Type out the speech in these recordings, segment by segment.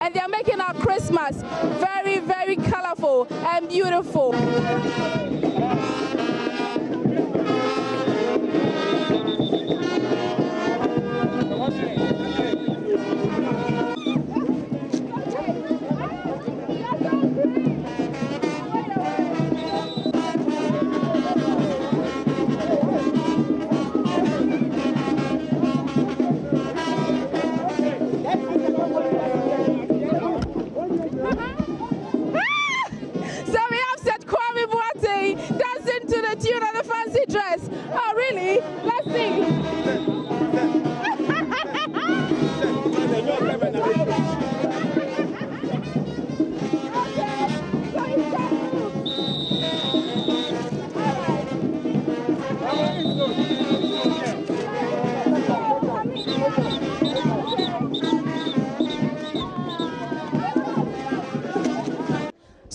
and they're making our Christmas very, very colorful and beautiful. Tune on the fancy dress. Oh, really? Let's see.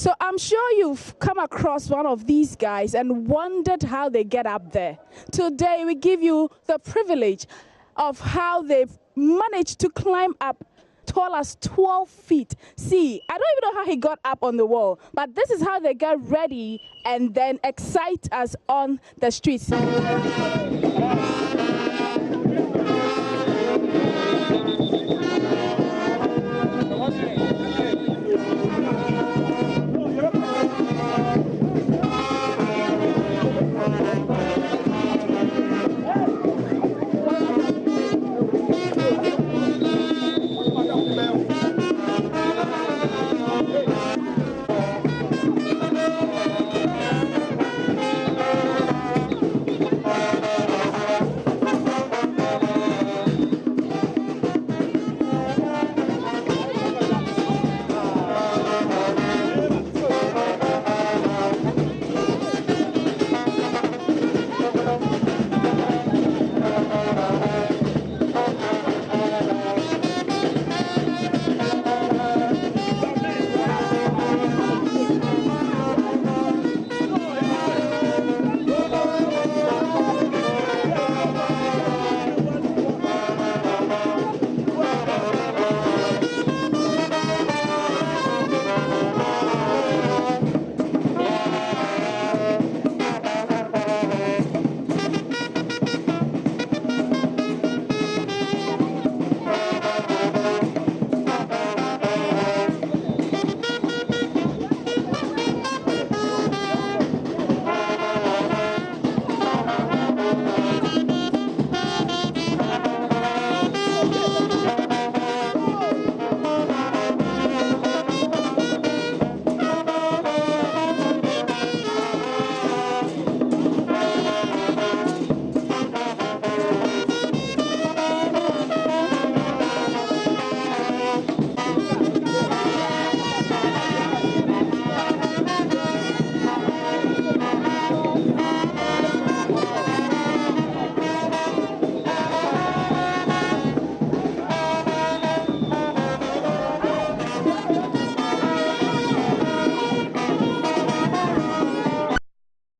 So I'm sure you've come across one of these guys and wondered how they get up there. Today we give you the privilege of how they've managed to climb up tall as 12 feet. See, I don't even know how he got up on the wall, but this is how they get ready and then excite us on the streets.